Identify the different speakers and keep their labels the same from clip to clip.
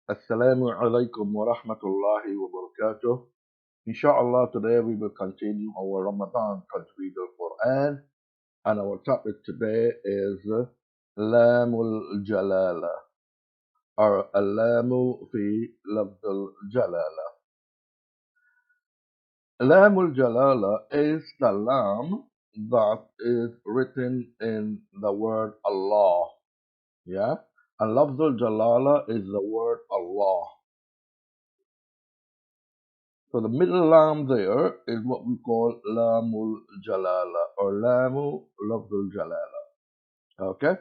Speaker 1: Assalamu Alaikum wa rahmatullahi wa barakatuh. Inshallah, today we will continue our Ramadan Tajweedul Qur'an, and our topic today is Laamul Jalaalah, or Laamu fi Lafdhul Jalaalah. Laamul Jalaalah is the Laam that is written in the word Allah. Yeah? And Lafdhul Jalaalah is the word Allah. So the middle lam there is what we call Laamul Jalaalah or Laamu Lafdhul Jalaalah. Okay?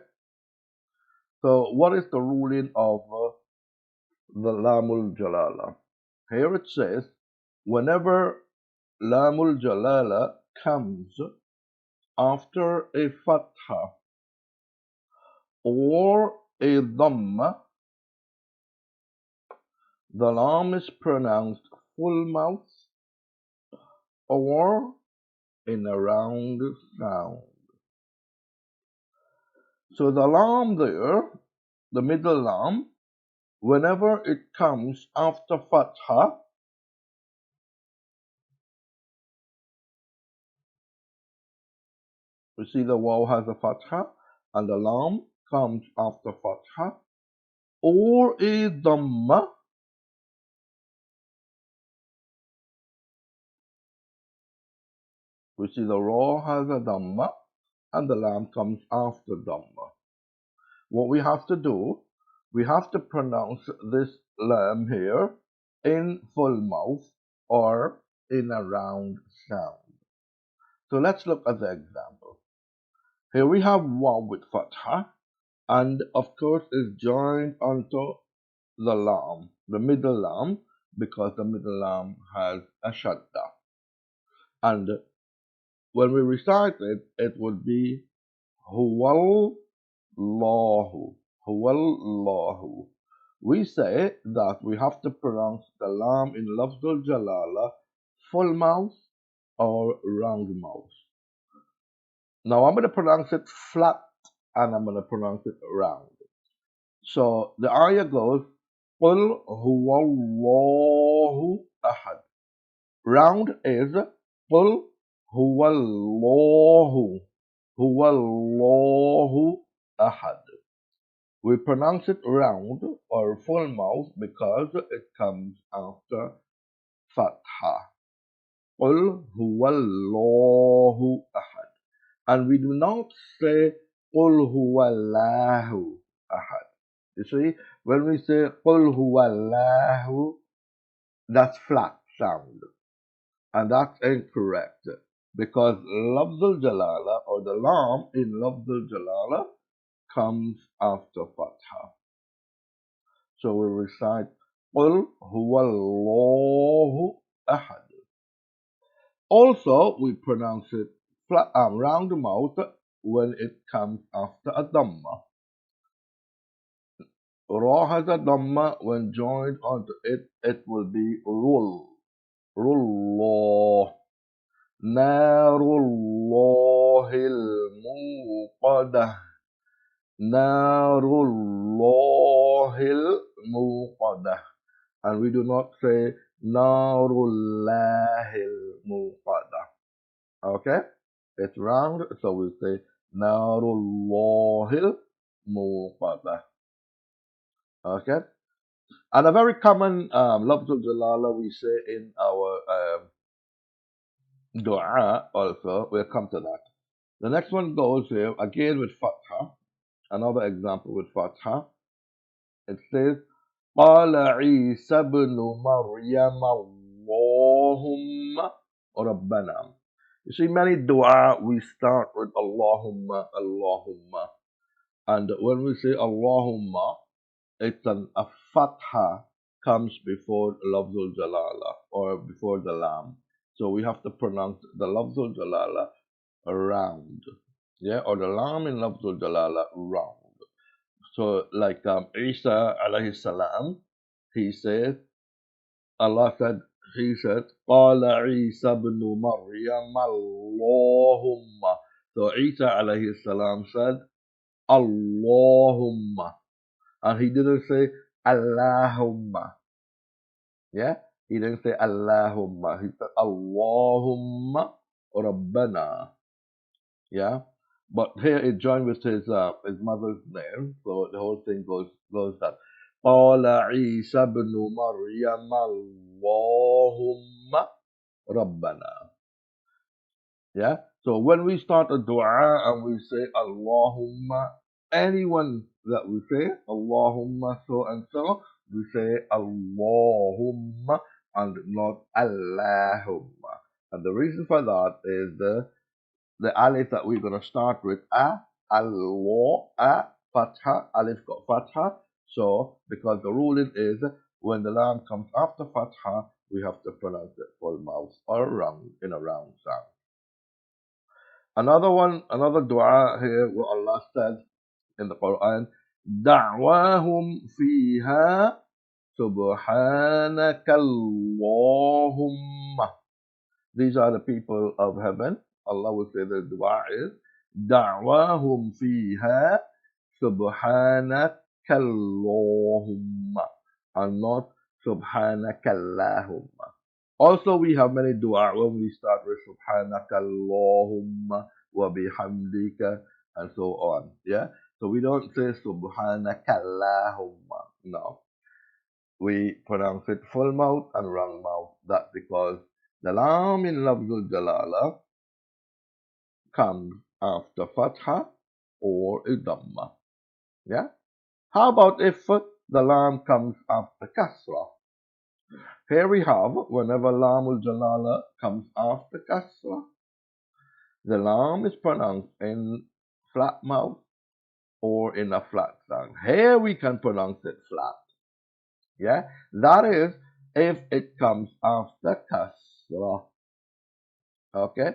Speaker 1: So what is the ruling of the Laamul Jalaalah? Here it says, whenever Laamul Jalaalah comes after a fatha or a dhamma, the lam is pronounced full mouth or in a round sound. So the lam there, the middle lam, whenever it comes after fatha, you see the waw has a fatha, and the lam comes after fatha, or a dhamma, we see the raw has a dhamma, and the lam comes after dhamma. What we have to do, we have to pronounce this lam here in full mouth or in a round sound. So let's look at the example. Here we have waw with fatha, and of course is joined onto the lam, the middle lam, because the middle lam has a shadda. And when we recite it, it would be Huwallahu, Huwallahu. We say that we have to pronounce the lam in Lafdhul Jalaalah full mouth or round mouth. Now I'm going to pronounce it flat and I'm going to pronounce it round. So the ayah goes, Qul huwallahu ahad. Round is Qul huwallahu, huwallahu ahad. We pronounce it round or full mouth because it comes after fatha. Qul huwallahu ahad. And we do not say Qul huwallahu ahad. You see, when we say Qul huwallahu, that's flat sound. And that's incorrect. Because Lafdhul Jalaalah or the lam in Lafdhul Jalaalah comes after fatha. So we recite Qul huwallahu ahad. Also, we pronounce it flat, round mouth when it comes after a dhamma. Ra has a dhamma. When joined onto it, it will be rul. Rullah. Narullahil muqadah. Narullahil muqadah. And we do not say Narullahil muqadah. Okay? It's round, so we say Narullahil muqadah. Okay? And a very common Lafdhul Jalaalah we say in our dua also, we'll come to that. The next one goes here, again with fatha, another example with fatha. It says, قال عيسى ابن مريم اللهم ربنا. You see, many dua we start with Allahumma, Allahumma. And when we say Allahumma, it's a fatha comes before Lafdhul Jalaalah or before the lam. So we have to pronounce the Lafdhul Jalaalah round. Yeah, or the lam in Lafdhul Jalaalah round. So like Isa alayhi salam, he said, Allah said, he said, قال عيسى ابن مريم اللهم. So Isa alayhi salam said, Allahumma. And he didn't say Allahumma. Yeah? He didn't say Allahumma. He said Allahumma Rabbana. Yeah? But here it joined with his mother's name, so the whole thing goes that. قال عيسى ابن مريم اللهم ربنا. Yeah. So when we start a dua and we say Allahumma, anyone that we say Allahumma so and so, we say Allahumma and not Allahumma. And the reason for that is the alif that we're gonna start with Allah, fatha, alif got fatha. So because the ruling is when the lam comes after fatha, we have to pronounce it full mouth or round in a round sound. Another one, another dua here where Allah said in the Quran, دعواهم فيها سبحانك اللهم. These are the people of heaven. Allah will say the dua is دعواهم فيها سبحانك اللهم and not سبحانك اللهم. Also, we have many dua when we start with Subhanaka Allahumma wa bihamdika and so on. Yeah? So we don't say Subhanaka Allahumma. No. We pronounce it full mouth and round mouth. That's because the Laam in Lafdhul Jalaalah comes after Fatha or a Dhamma. Yeah? How about if the Laam comes after Kasra? Here we have, whenever Laamul Jalaalah comes after Kasra, the Laam is pronounced in flat mouth or in a flat sound. Here we can pronounce it flat. Yeah? That is if it comes after Kasra. Okay?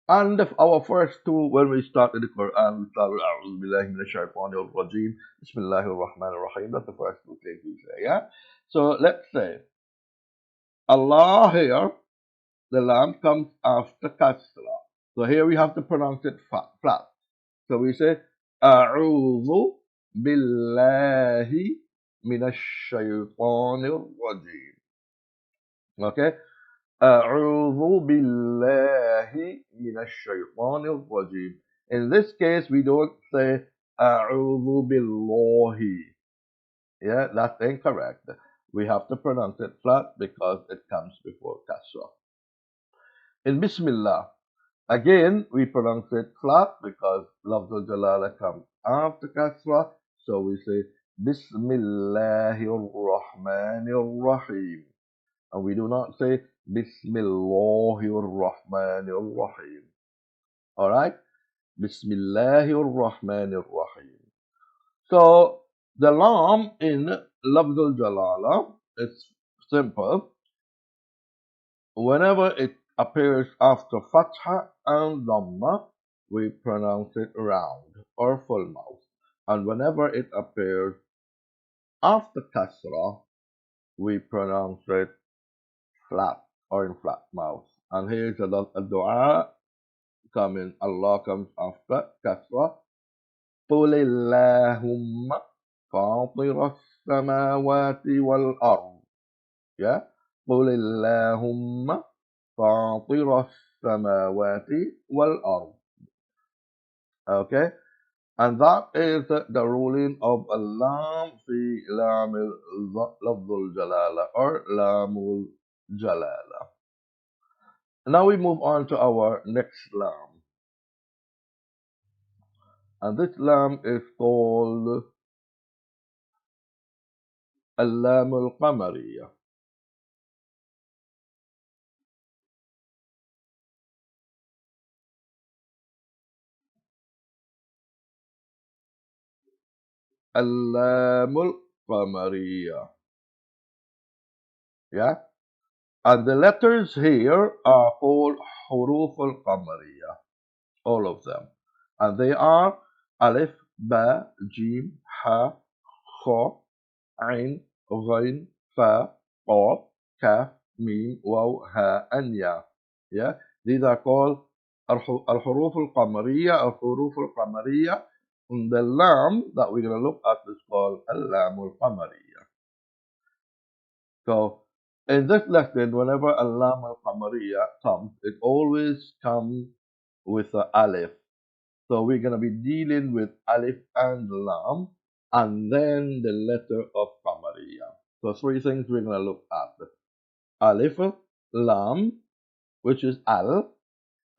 Speaker 1: And our first two, when we started the Quran, we started A'udhu Billahi Minash Shaitanir Rajeem, Bismillahir Rahmanir Rahim. That's the first two things we say. Yeah? So let's say, Allah here, the lam comes after kasra. So here we have to pronounce it flat. So we say, A'udhu billahi minash shaytanir rajim. Okay? A'udhu billahi minash shaytanir rajim. In this case, we don't say A'udhu billahi. Yeah, that's incorrect. We have to pronounce it flat because it comes before kasra. In Bismillah, again we pronounce it flat because Lafdhul Jalaalah comes after Kasra, so we say Bismillahir Rahmanir Rahim. And we do not say Bismillahir Rahmanir Rahim. Alright? Bismillahir Rahmanir Rahim. So the Lam in Lafdhul Jalaalah is simple. Whenever it appears after Fatha and Dhamma, we pronounce it round or full mouth. And whenever it appears after Kasra, we pronounce it flat or in flat mouth. And here's a dua coming. Allah comes after Kasra. قُلِ اللَّهُمَّ فَاطِرَ السَّمَاوَاتِ وَالْأَرْضِ. Yeah? قُلِ اللَّهُمَّ فاطر السماوات والأرض. Okay? And that is the ruling of Laam fi Laamil Lafdhul Jalaalah or Laamul Jalaalah. Now we move on to our next Laam. And this Laam is called Laamul Qamariyyah. Laamul Qamariyyah. Yeah? And the letters here are called Huruf al-Qamariyyah. All of them. And they are Alif, Ba, Jim, Ha, Kha, Ain, Ghain, Fa, Qaf, Kaf, Mim, Waw, Ha, and Ya. Yeah? These are called Al-Huruf al-Qamariyyah, Al-Huruf al-Qamariyyah. And the Lam that we're going to look at is called Al-Laamul Qamariyyah. So in this lesson, whenever a Laam al Qamariyyah comes, it always comes with a alif. So we're going to be dealing with alif and lam, and then the letter of Qamariyyah. So three things we're going to look at. Alif, lam, which is al,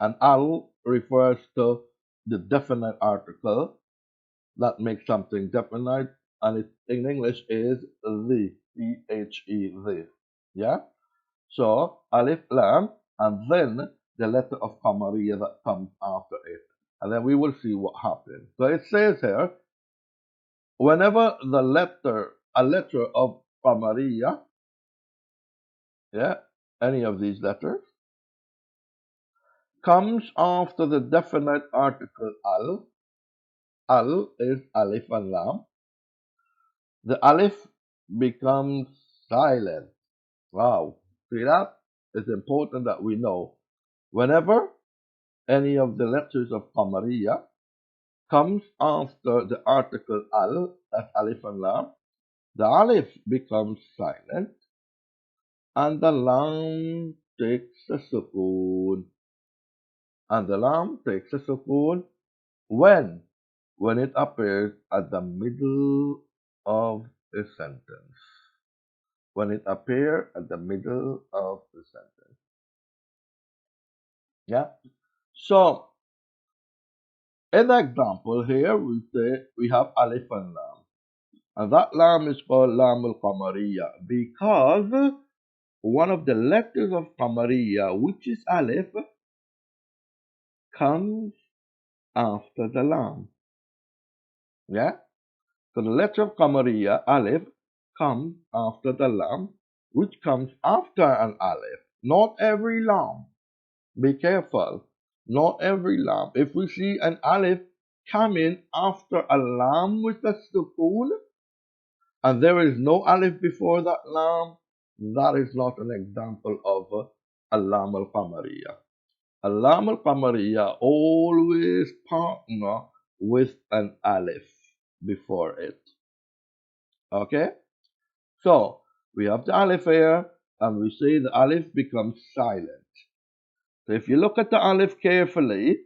Speaker 1: and al refers to the definite article that makes something definite, and it in English is the, the, the. Yeah? So alif, lam, and then the letter of Qamariyyah that comes after it. And then we will see what happens. So it says here, whenever a letter of Qamariyyah, yeah, any of these letters, comes after the definite article al is alif and lam, the alif becomes silent. Wow. See that? It's important that we know. Whenever any of the letters of Qamariyyah comes after the article al, that's alif and lam, the alif becomes silent and the lam takes a sukoon. And the lam takes a sukoon when? When it appears at the middle of a sentence. When it appears at the middle of the sentence. Yeah? So, in the example here, we say we have alif and lam. And that lam is called Laamul Qamariyyah because one of the letters of Qamariyyah, which is alif, comes after the lam. Yeah? So the letter of Qamariyyah, alif, comes after the lam, which comes after an alif. Not every lam. Be careful. Not every lam. If we see an alif coming after a lam with a sukoon, and there is no alif before that lam, that is not an example of a lam al Qamariyyah. A lam al Qamariyyah always partner with an alif before it. Okay? So, we have the alif here, and we say the alif becomes silent. So if you look at the alif carefully,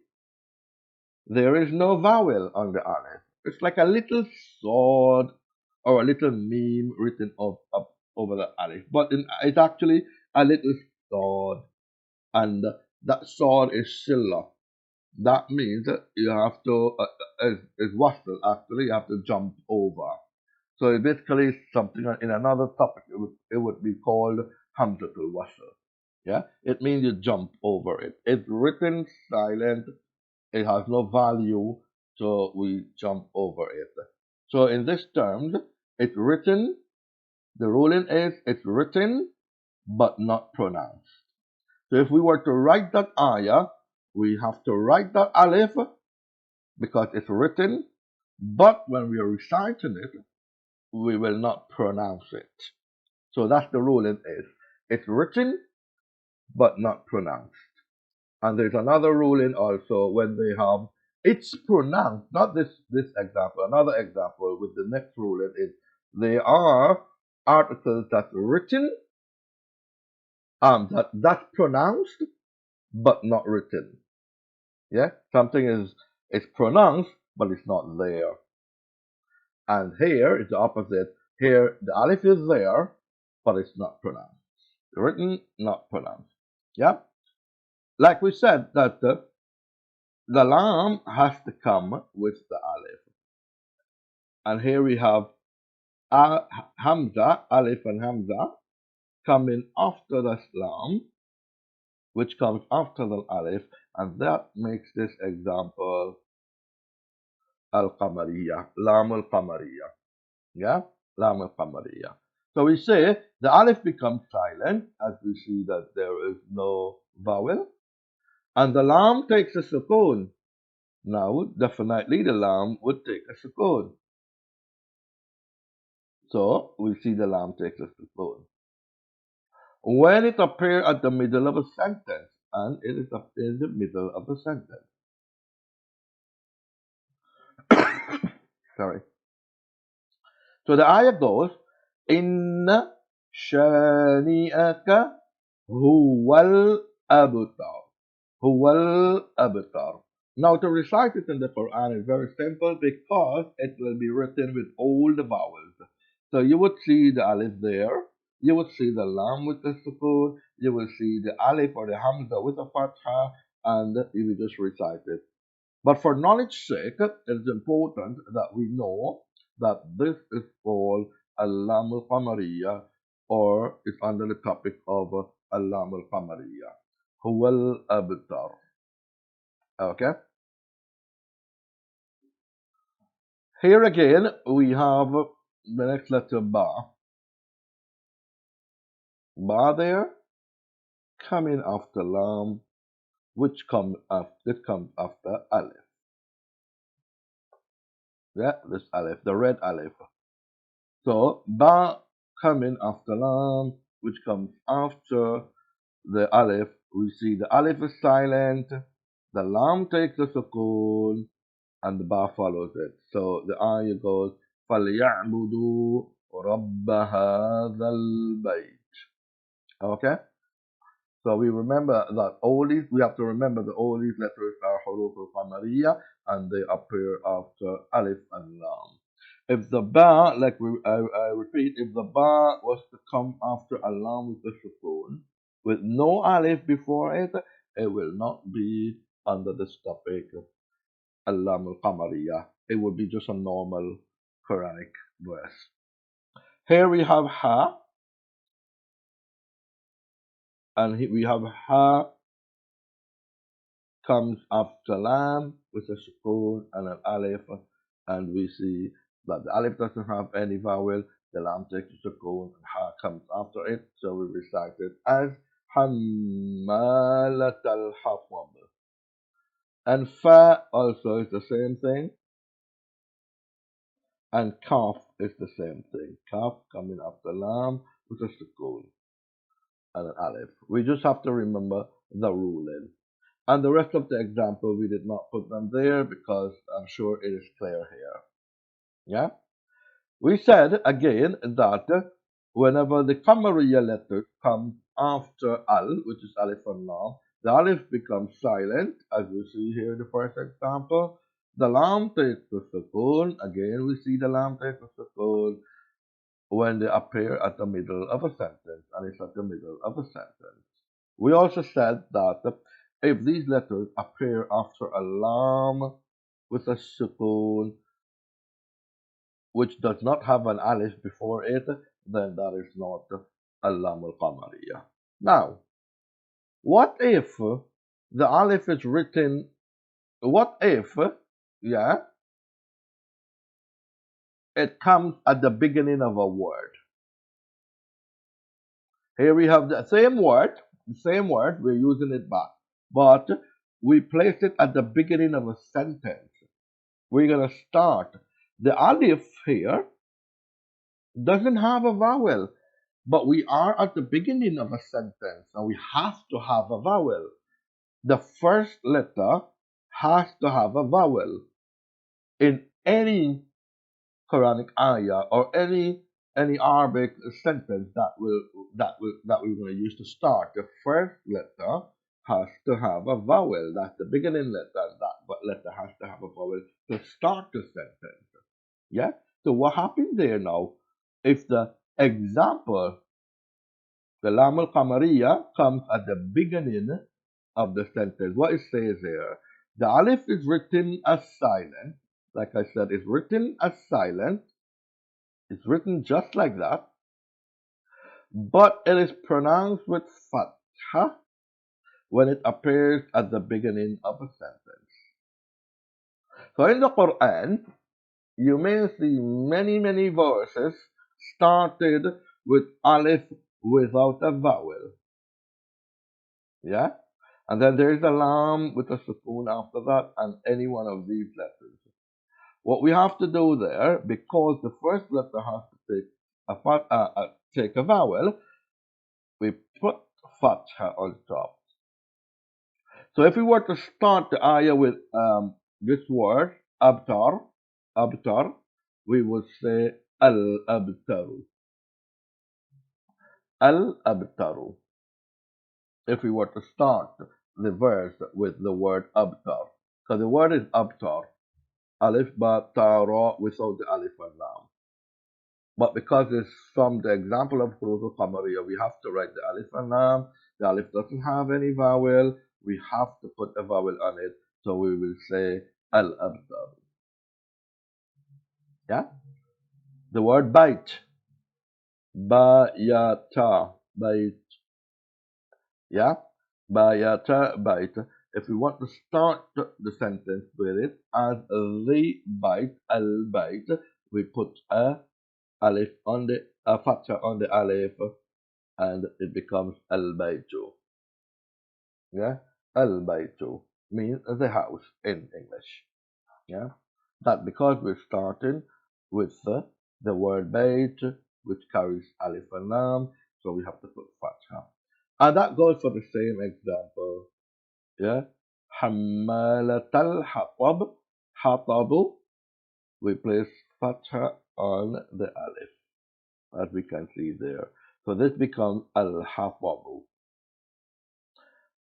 Speaker 1: there is no vowel on the alif. It's like a little sword or a little meme written up over the alif. But it's actually a little sword. And that sword is silla. That means that you have to, is wasl actually, you have to jump over. So it basically is something in another topic, it would be called Hamzatul Wasl. Yeah? It means you jump over it. It's written silent, it has no value, so we jump over it. So in this terms, it's written, the ruling is it's written but not pronounced. So if we were to write that ayah, we have to write that alif because it's written, but when we are reciting it, we will not pronounce it. So that's the ruling is. It's written but not pronounced. And there's another ruling also when they have it's pronounced, not this example. Another example with the next ruling is they are articles that's written, that's pronounced but not written. Yeah, something is it's pronounced but it's not there. And here it's the opposite. Here the alif is there, but it's not pronounced. Written, not pronounced. Yeah, like we said that the lam has to come with the alif. And here we have Hamza, alif and Hamza, coming after the lam, which comes after the alif, and that makes this example al-Qamariyyah, Lam al-Qamariyyah. Yeah, Lam al-Qamariyyah. So we say the alif becomes silent as we see that there is no vowel, and the lam takes a sukoon. Now, definitely the lam would take a sukoon. So we see the lam takes a sukoon. When it appears at the middle of a sentence, and it is up in the middle of a sentence. Sorry. So the ayah goes, Inna شانئك هو الأبتر. هو الأبتر. Now to recite it in the Quran is very simple because it will be written with all the vowels. So you would see the alif there, you would see the lam with the sukoon, you will see the alif or the hamza with the fatha, and you will just recite it. But for knowledge sake, it is important that we know that this is called Laamul Qamariyyah, or it's under the topic of Laamul Qamariyyah. Huwal Abtar. Okay? Here again, we have the next letter Ba. Ba there, coming after Lam, which comes after Aleph. Yeah, this Aleph, the red Aleph. So, Ba coming after Lam, which comes after the Aleph. We see the Aleph is silent, the Lam takes the sukoon, and the Ba follows it. So the ayah goes, فَلْيَعْبُدُوا رَبَّ هَذَا الْبَيْتِ. Okay? So we remember that all these, we have to remember that all these letters are huruf al-Qamariyyah and they appear after Alif and Lam. If the Ba, I repeat, if the Ba was to come after a Lam with the sukoon, with no Alif before it, it will not be under this topic of Laam al-Qamariyyah. It would be just a normal Quranic verse. Here we have Ha, and we have Ha comes after Lam with a sukoon and an Alif, and we see that the Alif doesn't have any vowel, the Lam takes a sukoon, and Ha comes after it, so we recite it as Hammalat al-Hatab. And Fa also is the same thing, and Kaf is the same thing. Kaf coming after Lam with a sukoon and an Alif. We just have to remember the ruling. And the rest of the example, we did not put them there because I'm sure it is clear here. Yeah? We said again that whenever the Qamariyyah letter comes after Al, which is Alif and Lam, the Alif becomes silent, as we see here in the first example. The Lam takes the sukoon. Again, we see the Lam takes the sukoon when they appear at the middle of a sentence, and it's at the middle of a sentence. We also said that if these letters appear after a lam with a sukoon, which does not have an alif before it, then that is not a lam al-qamariyah. Now, what if the alif is written, what if, yeah, it comes at the beginning of a word? Here we have the same word, we're using it back, but we place it at the beginning of a sentence. We're going to start. The alif here doesn't have a vowel, but we are at the beginning of a sentence, and we have to have a vowel. The first letter has to have a vowel in any Quranic ayah or any Arabic sentence that we're going to use to start. The first letter has to have a vowel. That's the beginning letter. That letter has to have a vowel to start the sentence. Yeah. So what happened there now? If the example, the Lam al-Qamariyyah comes at the beginning of the sentence, what it says here, the alif is written as silent. Like I said, it's written as silent. It's written just like that, but it is pronounced with fatha when it appears at the beginning of a sentence. So in the Quran, you may see many verses started with alif without a vowel. Yeah? And then there is a lam with a sukoon after that, and any one of these letters. What we have to do there, because the first letter has to take a vowel, we put fatha on top. So if we were to start the ayah with this word, abtar, we would say al-abtaru. al-abtaru. If we were to start the verse with the word abtar, because the word is abtar, alif ba ta ra without the alif and lam. But because it's from the example of huruf al-Qamariyyah, we have to write the alif and lam. The alif doesn't have any vowel. We have to put a vowel on it. So we will say al-abtar. Yeah? The word bait. Bayata. Bait. Yeah? Bayata bait. If we want to start the sentence with it as the bait, al-bait, we put a alif on the a fatha on the alif, and it becomes al-baytu. Yeah, al-baytu means the house in English. Yeah, that because we're starting with the word bayt, which carries alif and lam, so we have to put fatha. And that goes for the same example. Yeah, hammalat al-hatab, hatabu, we place fatha on the alif, as we can see there. So this becomes al-hatabu.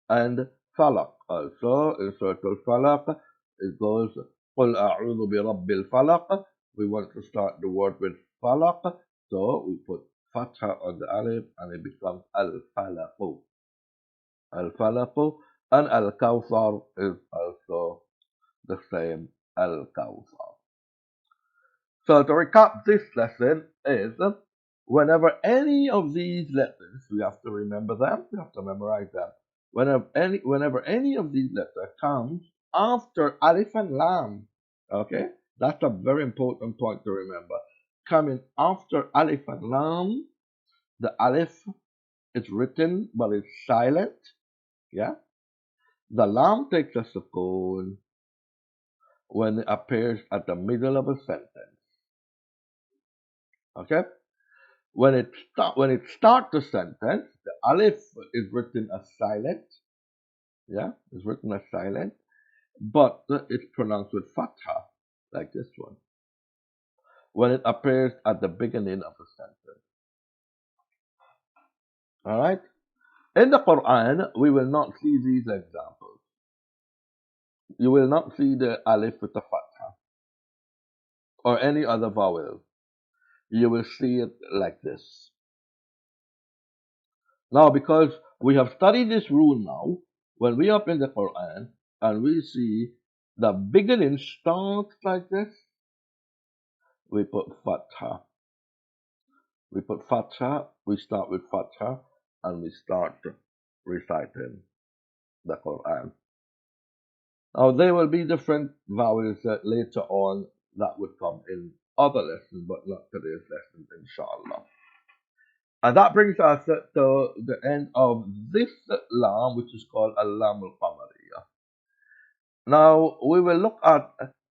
Speaker 1: And falaq also in Surah Al-Falaq, it goes قُلْ أَعُوذُ بِرَبِّ الْفَلَقِ. We want to start the word with falaq, so we put fatha on the alif and it becomes al-falaqu. Al-falaqu, and al-kawthar is also the same, al-kawthar. So to recap, this lesson is whenever any of these letters, we have to remember them, we have to memorize them. Whenever any of these letters comes after alif and lam, okay, that's a very important point to remember. Coming after alif and lam, the alif is written but it's silent, yeah. The lam takes a sukoon when it appears at the middle of a sentence, okay. When it starts the sentence, the alif is written as silent, yeah, it's written as silent, but it's pronounced with fatha, like this one, when it appears at the beginning of a sentence. All right? In the Quran, we will not see these examples. You will not see the alif with the fatha or any other vowel. You will see it like this. Now, because we have studied this rule now, when we open the Quran and we see the beginning starts like this, we put fatha. We put fatha, we start with fatha, and we start reciting the Quran. Now, there will be different vowels later on that would come in other lessons, but not today's lesson, inshallah. And that brings us to the end of this Laam, which is called Laamul Qamariyyah. Now, we will look at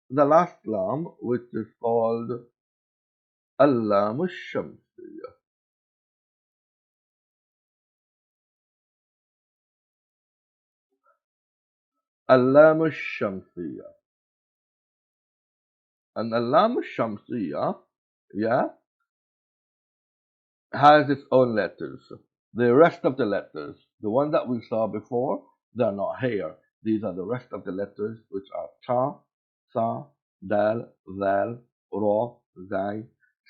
Speaker 1: the last Laam, which is called Laamul Shamsiyyah. Laamul Shamsiyyah. And Laamul Shamsiyyah, yeah, has its own letters. The rest of the letters, the one that we saw before, they're not here. These are the rest of the letters, which are ta, sa, dal, zal, ra, zai,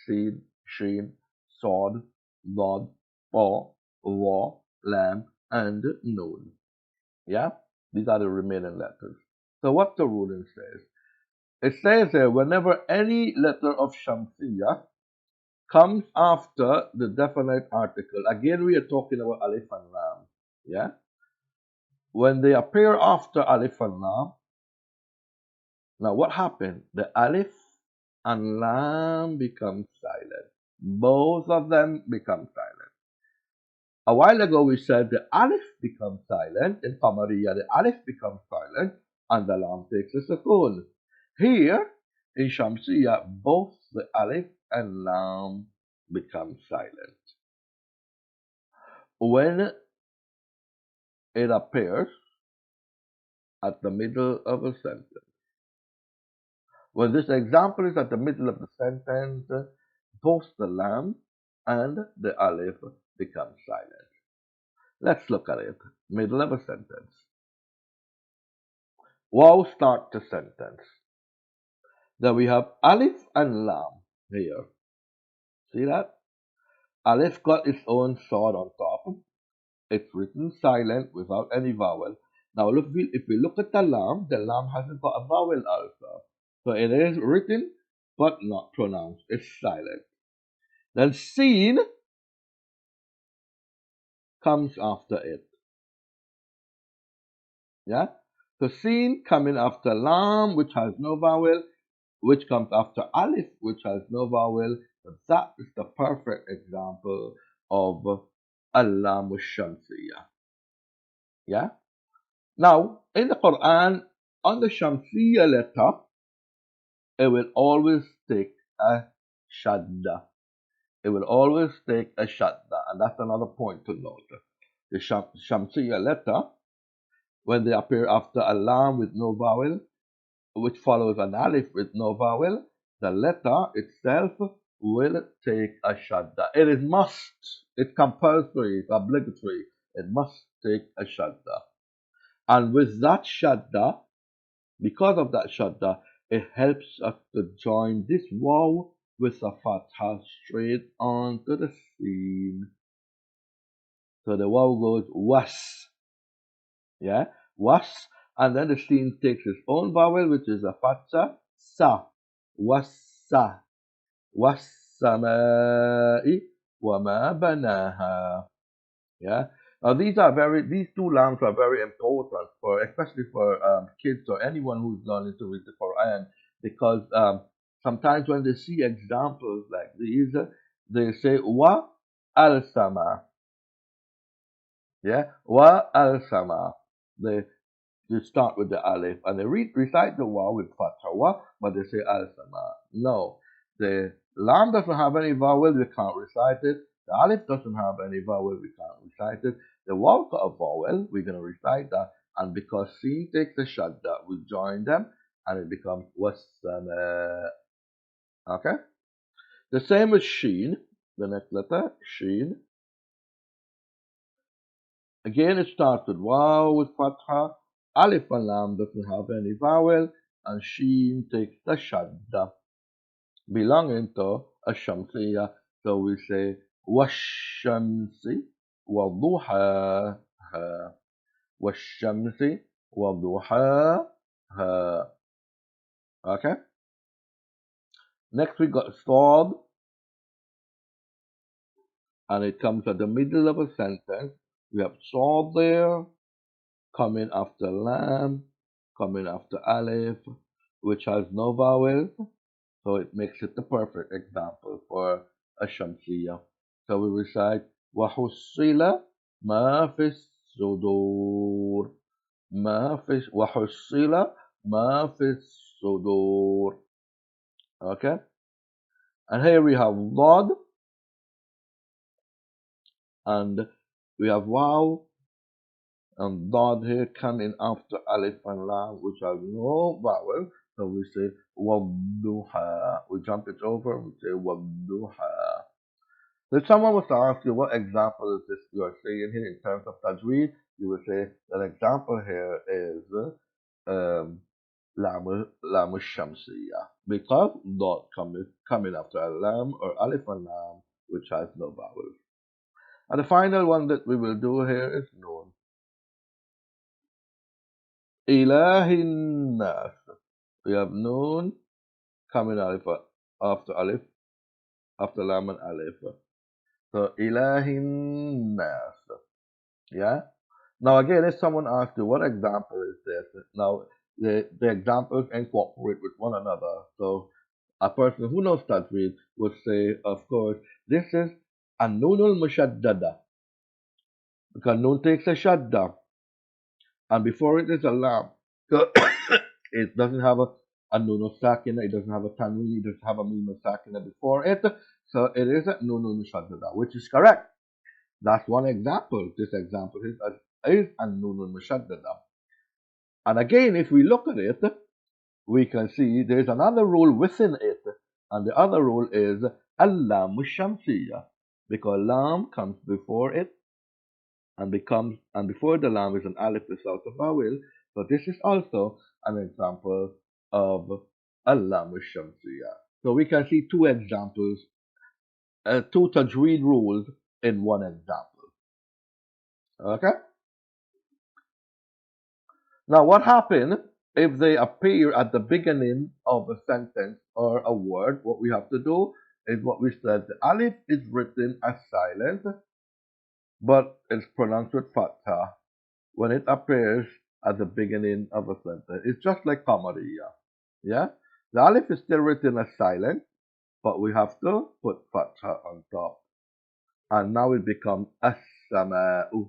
Speaker 1: sin, shin, sod, dod, pa, wa, lam, and noon. Yeah? These are the remaining letters. So what the ruling says? It says here, whenever any letter of Shamsiyah comes after the definite article. Again, we are talking about alif and lam. Yeah? When they appear after alif and lam, now what happened? The alif and lam become silent. Both of them become silent. A while ago, we said the alif becomes silent. In Qamariyyah, the alif becomes silent and the lam takes a sukoon. Here, in Shamsiyah, both the alif and lam become silent. When it appears at the middle of a sentence. When this example is at the middle of the sentence, both the lam and the alif becomes silent. Let's look at it. Middle of a sentence. Waw start the sentence. Then we have alif and lam here. See that? Alif got its own sword on top. It's written silent without any vowel. Now if we look at the lam hasn't got a vowel also. So it is written but not pronounced. It's silent. Then seen comes after it. Yeah? So seen coming after lam, which has no vowel, which comes after alif, which has no vowel. So that is the perfect example of Allam Shamsiyah. Yeah? Now, in the Quran, on the Shamsiyah letter, it will always take a shadda. It will always take a shadda, and that's another point to note. The Shamsiyah letter, when they appear after a lam with no vowel, which follows an alif with no vowel, the letter itself will take a shadda. It is must. It's compulsory. It's obligatory. It must take a shadda. And with that shadda, because of that shadda, it helps us to join this waw with a fatha straight onto the sin. So the waw goes was. Yeah? Was. And then the sin takes its own vowel, which is a fatha, sa. Wassa. Wassama'i wama banaha. Yeah. Now these two lambs are very important for, especially for kids or anyone who's learning to read the Quran, because sometimes when they see examples like these, they say wa al sama. Yeah, wa al sama. They start with the alif and they recite the waw with fatha wa, but they say al sama. No, the lam doesn't have any vowel, we can't recite it. The alif doesn't have any vowel, we can't recite it. The waw got a vowel, we're going to recite that, and because sin takes a shadda, we join them and it becomes wasana. Okay? The same with sheen, the next letter, sheen. Again, it starts with waw with fatha. Alif and lam doesn't have any vowel, and sheen takes the shadda, belonging to a shamsiyah. So we say washamsi waduhaha, washamsi waduhaha. Okay. Next we got sword, and it comes at the middle of a sentence. We have sword there, coming after lam, coming after alif, which has no vowels, so it makes it the perfect example for a shamsiyah. So we recite وَحُصِّلَ مَا فِي الصُّدُورِ وَحُصِّلَ مَا فِي الصُّدُورِ. Okay? And here we have Lord, and we have Waw, and Dod here coming after Alif and Lam, which have no vowel. So we say Wadduha. We jump it over and we say Wadduha. So if someone was to ask you what example is this you are saying here in terms of Tajweed, you would say that example here is Laamul Shamsiyah, because Dod coming after a Lam or Alif and Lam, which has no vowels. And the final one that we will do here is Noon. Ilahin Nas. We have Noon coming after Alif, after Lam and Alif. So Ilahin Nas. Yeah? Now again, if someone asks you what example is this, now the examples incorporate with one another. So a person who knows Tajweed would say, of course, this is a Nunul Mushaddada, because Nun takes a Shadda, and before it is a Lam. So it doesn't have a Nun Sakina, it doesn't have a Tanween, it doesn't have a Mim Sakina before it. So it is a Nunul Mushaddada, which is correct. That's one example. This example is a Nunul Mushaddada. And again, if we look at it, we can see there's another rule within it, and the other rule is Allam Shamsiyah. because lam comes before it and before the lam is an alif without a vowel. So this is also an example of a lam shamsiyah. So we can see two examples, two tajweed rules in one example. Okay? Now, what happens if they appear at the beginning of a sentence or a word? What we have to do is what we said. The alif is written as silent, but it's pronounced with fatha when it appears at the beginning of a sentence. It's just like Qamariyyah. Yeah? The alif is still written as silent, but we have to put fatha on top. And now it becomes as-sama'u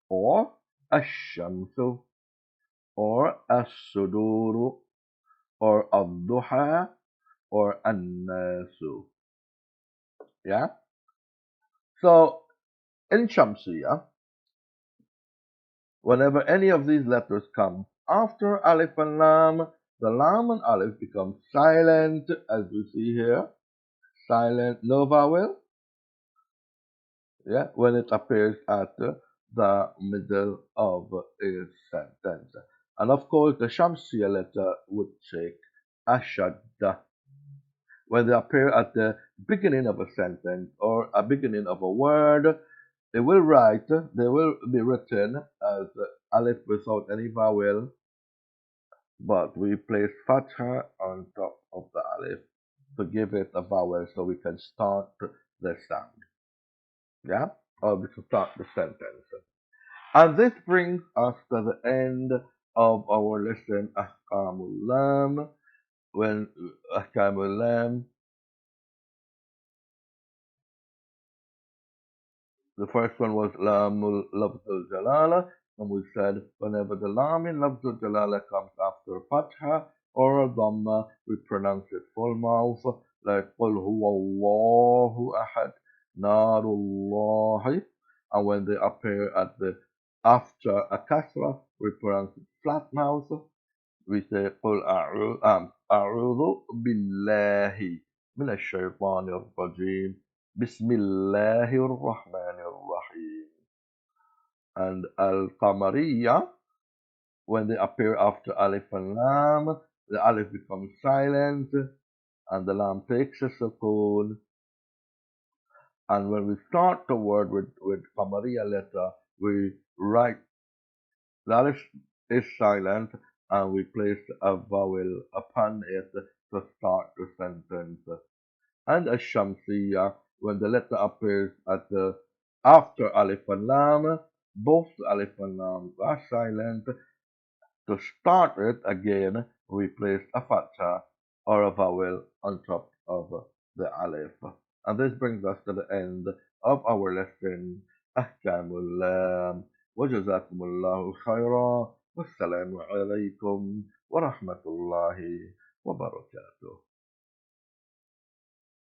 Speaker 1: or ash-shamsu or as-suduru or ad-duha or an-nasu. Yeah? So in Shamsiyah, whenever any of these letters come after Alif and Lam, the Lam and Alif become silent, as we see here. Silent, no vowel. Yeah, when it appears at the middle of a sentence. And of course, the Shamsiyah letter would take Ashadda when they appear at the beginning of a sentence or a beginning of a word. They will be written as alif without any vowel, but we place fatha on top of the alif to give it a vowel so we can start the sound. Yeah? Or we can start the sentence. And this brings us to the end of our lesson, Ahkaamul Laam. When Ahkaamul Laam, the first one was Laamul Lafdhul Jalaalah, and we said whenever the Laam in Lafdhul Jalaalah comes after Fatha or a Dhamma, we pronounce it full mouth, like Qul Huwallahu Ahad, Narullahi, and when they appear at the after a Kasra, we pronounce it flat mouth. We say قل أعوذ بالله من الشيطان الرجيم بسم الله الرحمن الرحيم. And Al-Qamariyyah, when they appear after Alif and Lam, the Alif becomes silent and the Lam takes a sukoon. And when we start the word with Qamariyyah letter, we write the Alif is silent and we place a vowel upon it to start the sentence. And a Shamsiyah, when the letter appears at the after Alif and Lam, both Alif and Lam are silent. To start it again, we place a fatha or a vowel on top of the alif. And this brings us to the end of our lesson, Ahkaamul Laam. Jazaakumullaahu Khairan. Wassalamu alaikum wa rahmatullahi wa barakatuh.